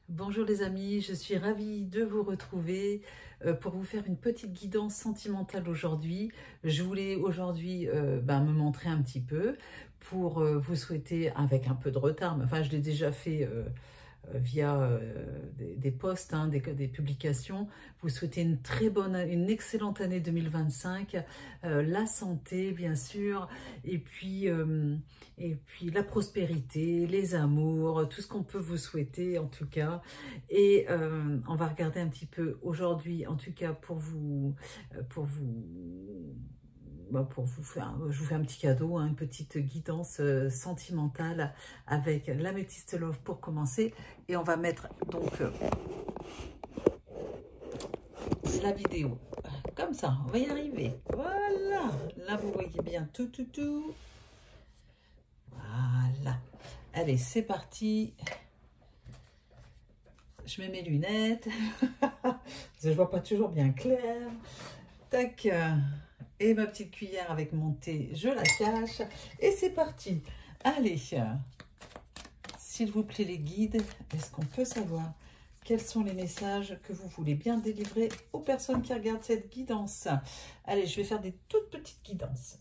Bonjour les amis, je suis ravie de vous retrouver pour vous faire une petite guidance sentimentale aujourd'hui. Je voulais aujourd'hui me montrer un petit peu pour vous souhaiter, avec un peu de retard, mais enfin je l'ai déjà fait via des posts, hein, des publications, vous souhaitez une très bonne, une excellente année 2025, la santé bien sûr, et puis la prospérité, les amours, tout ce qu'on peut vous souhaiter en tout cas. Et on va regarder un petit peu aujourd'hui, en tout cas pour vous pour vous faire, je vous fais un petit cadeau, hein, une petite guidance sentimentale avec l'améthyste love pour commencer. Et on va mettre donc la vidéo comme ça, on va y arriver. Voilà, là vous voyez bien tout. Voilà, allez, c'est parti. Je mets mes lunettes, je vois pas toujours bien clair. Tac, et ma petite cuillère avec mon thé, je la cache. Et c'est parti. Allez, s'il vous plaît les guides, est-ce qu'on peut savoir quels sont les messages que vous voulez bien délivrer aux personnes qui regardent cette guidance? Allez, je vais faire des toutes petites guidances.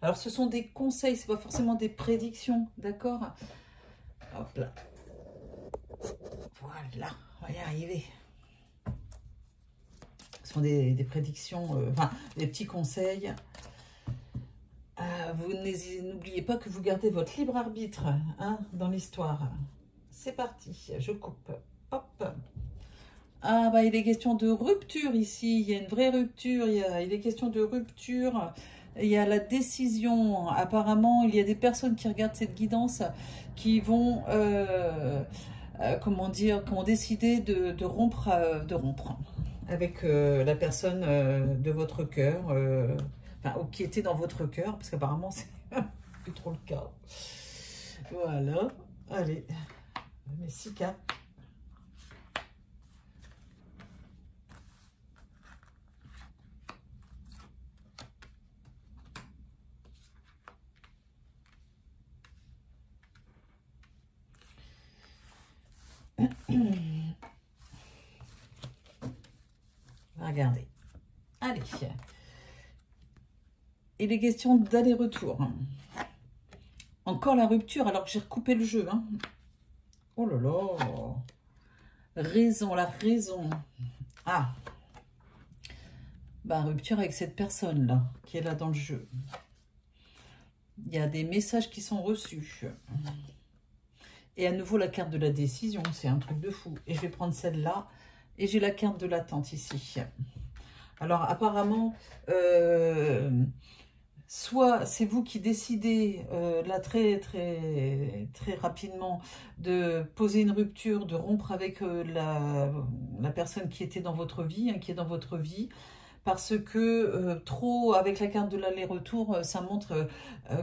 Alors, ce sont des conseils, c'est pas forcément des prédictions, d'accord? Hop là. Voilà, on va y arriver. Ce sont des prédictions, enfin, des petits conseils. Vous n'oubliez pas que vous gardez votre libre arbitre, hein, dans l'histoire. C'est parti, je coupe. Hop. Ah, bah, il est question de rupture ici. Il y a une vraie rupture. Il est question de rupture. Il y a la décision. Apparemment, il y a des personnes qui regardent cette guidance qui vont, comment dire, qui ont décidé de rompre avec la personne de votre cœur, enfin, ou qui était dans votre cœur, parce qu'apparemment, c'est plus trop le cas. Voilà. Allez, mes 6 cartes. Regardez. Allez. Il est question d'aller-retour. Encore la rupture, alors que j'ai recoupé le jeu. Hein. Oh là là. Raison, la raison. Ah. Bah, rupture avec cette personne-là, qui est là dans le jeu. Il y a des messages qui sont reçus. Et à nouveau, la carte de la décision, c'est un truc de fou. Et je vais prendre celle-là. Et j'ai la carte de l'attente ici. Alors, apparemment, soit c'est vous qui décidez, là, très rapidement, de poser une rupture, de rompre avec la personne qui était dans votre vie, hein, qui est dans votre vie, parce que trop, avec la carte de l'aller-retour, ça montre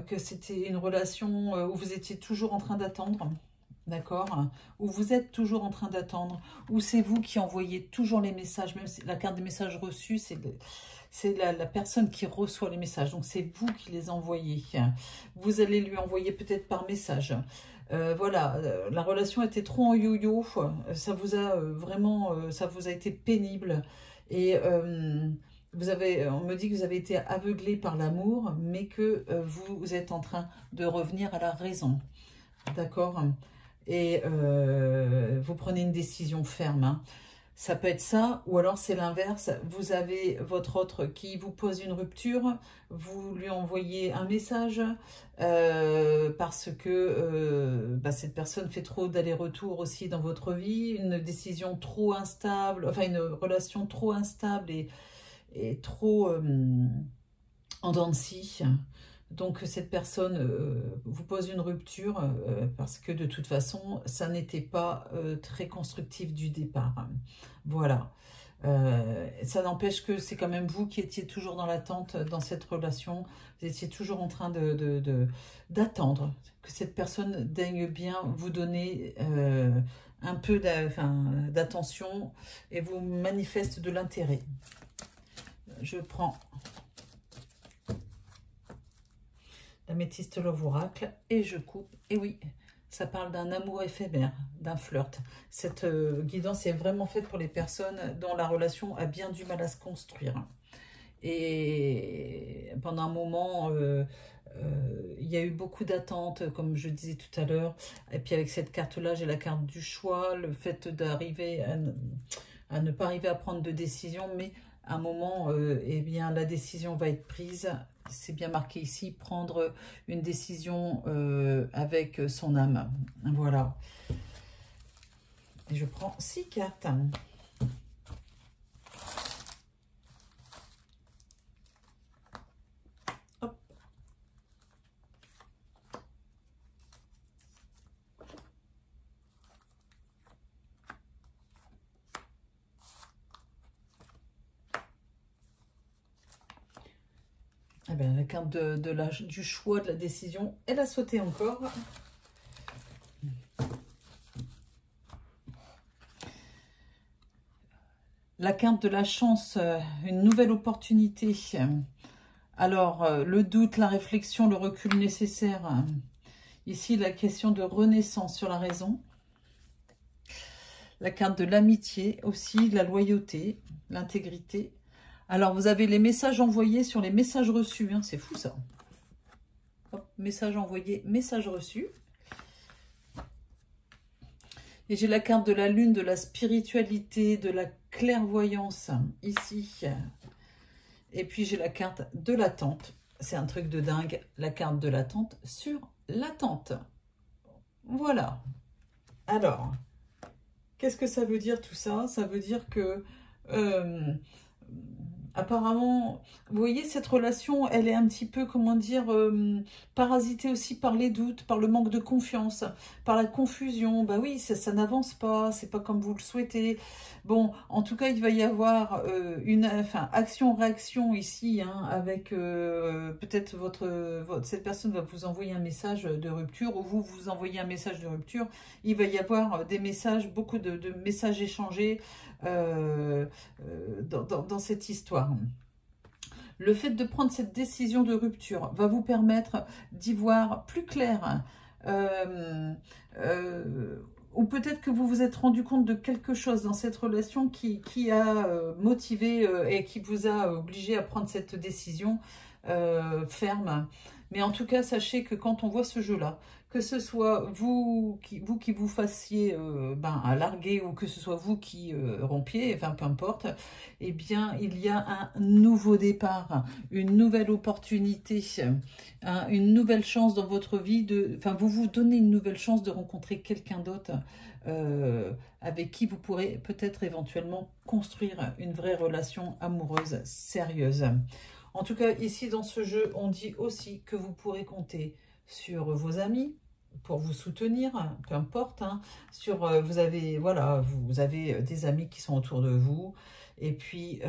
que c'était une relation où vous étiez toujours en train d'attendre. D'accord? Où vous êtes toujours en train d'attendre, où c'est vous qui envoyez toujours les messages, même si la carte des messages reçus, c'est la personne qui reçoit les messages, donc c'est vous qui les envoyez. Vous allez lui envoyer peut-être par message. Voilà, la relation était trop en yo-yo, ça vous a vraiment, ça vous a été pénible, et on me dit que vous avez été aveuglé par l'amour, mais que vous êtes en train de revenir à la raison. D'accord? Et vous prenez une décision ferme. Hein. Ça peut être ça, ou alors c'est l'inverse. Vous avez votre autre qui vous pose une rupture, vous lui envoyez un message parce que cette personne fait trop d'aller-retour aussi dans votre vie, une décision trop instable, enfin une relation trop instable et trop en dents de scie. Donc cette personne vous pose une rupture parce que de toute façon, ça n'était pas très constructif du départ. Voilà. Ça n'empêche que c'est quand même vous qui étiez toujours dans l'attente dans cette relation. Vous étiez toujours en train d'attendre que cette personne daigne bien vous donner un peu d'attention et vous manifeste de l'intérêt. Je prends l'améthyste love oracle et je coupe. Et oui, Ça parle d'un amour éphémère, d'un flirt. Cette guidance est vraiment faite pour les personnes dont la relation a bien du mal à se construire. Et pendant un moment, il y a eu beaucoup d'attentes, comme je disais tout à l'heure. Et puis avec cette carte-là, j'ai la carte du choix, le fait d'arriver à ne pas arriver à prendre de décision, mais à un moment, eh bien, la décision va être prise. C'est bien marqué ici, prendre une décision avec son âme. Voilà. Et je prends 6 cartes. Hop. Eh bien, la carte du choix, de la décision, elle a sauté encore. La carte de la chance, une nouvelle opportunité. Alors, le doute, la réflexion, le recul nécessaire. Ici, la question de renaissance sur la raison. La carte de l'amitié aussi, la loyauté, l'intégrité. Alors, vous avez les messages envoyés sur les messages reçus. Hein, c'est fou, ça. Hop, message envoyé, message reçu. Et j'ai la carte de la lune, de la spiritualité, de la clairvoyance, ici. Et puis, j'ai la carte de l'attente. C'est un truc de dingue, la carte de l'attente sur l'attente. Voilà. Alors, qu'est-ce que ça veut dire tout ça? Ça veut dire que... apparemment, vous voyez, cette relation, elle est un petit peu, comment dire, parasitée aussi par les doutes, par le manque de confiance, par la confusion. Bah oui, ça n'avance pas, c'est pas comme vous le souhaitez. Bon, en tout cas, il va y avoir action-réaction ici, hein, avec peut-être cette personne va vous envoyer un message de rupture, ou vous envoyez un message de rupture. Il va y avoir des messages, beaucoup de messages échangés, dans cette histoire. Le fait de prendre cette décision de rupture va vous permettre d'y voir plus clair. Ou peut-être que vous vous êtes rendu compte de quelque chose dans cette relation qui a motivé et qui vous a obligé à prendre cette décision ferme. Mais en tout cas, sachez que quand on voit ce jeu-là, que ce soit vous qui vous fassiez à larguer, ou que ce soit vous qui rompiez, enfin peu importe, eh bien il y a un nouveau départ, une nouvelle opportunité, une nouvelle chance dans votre vie, vous vous donnez une nouvelle chance de rencontrer quelqu'un d'autre avec qui vous pourrez peut-être éventuellement construire une vraie relation amoureuse sérieuse. En tout cas, ici dans ce jeu, on dit aussi que vous pourrez compter sur vos amis pour vous soutenir, peu importe. Hein, vous avez des amis qui sont autour de vous. Et puis,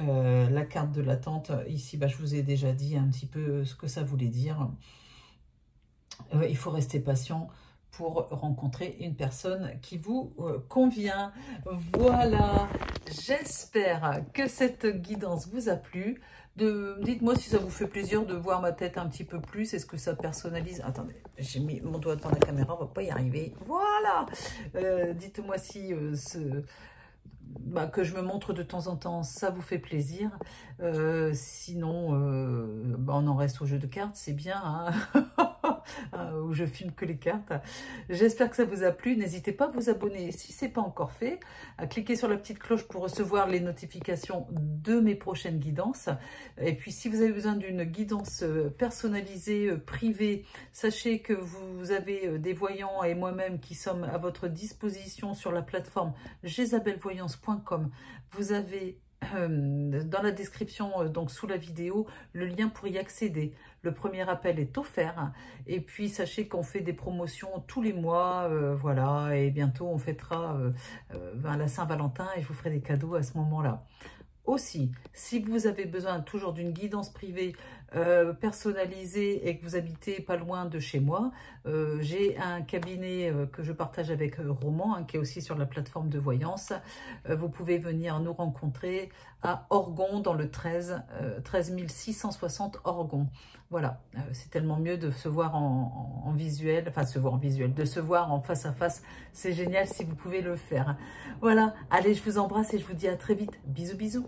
la carte de l'attente, ici, je vous ai déjà dit un petit peu ce que ça voulait dire. Il faut rester patient pour rencontrer une personne qui vous convient. Voilà, j'espère que cette guidance vous a plu. Dites-moi si ça vous fait plaisir de voir ma tête un petit peu plus. Est-ce que ça personnalise? Attendez, j'ai mis mon doigt devant la caméra, on va pas y arriver. Voilà. Dites-moi si que je me montre de temps en temps, ça vous fait plaisir. Sinon, on en reste au jeu de cartes, c'est bien, hein. Où je filme que les cartes. J'espère que ça vous a plu. N'hésitez pas à vous abonner si ce n'est pas encore fait, à cliquer sur la petite cloche pour recevoir les notifications de mes prochaines guidances. Et puis, si vous avez besoin d'une guidance personnalisée, privée, sachez que vous avez des voyants et moi-même qui sommes à votre disposition sur la plateforme jezabelvoyance.com. Vous avez dans la description, donc sous la vidéo, le lien pour y accéder. Le premier appel est offert. Et puis, sachez qu'on fait des promotions tous les mois. Voilà, et bientôt, on fêtera la Saint-Valentin et je vous ferai des cadeaux à ce moment-là. Aussi, si vous avez besoin toujours d'une guidance privée personnalisé et que vous habitez pas loin de chez moi, j'ai un cabinet que je partage avec Roman, hein, qui est aussi sur la plateforme de voyance. Vous pouvez venir nous rencontrer à Orgon dans le 13 660 Orgon. Voilà, c'est tellement mieux de se voir en visuel, enfin se voir en visuel, de se voir en face à face. C'est génial si vous pouvez le faire. Voilà, allez, je vous embrasse et je vous dis à très vite. Bisous, bisous.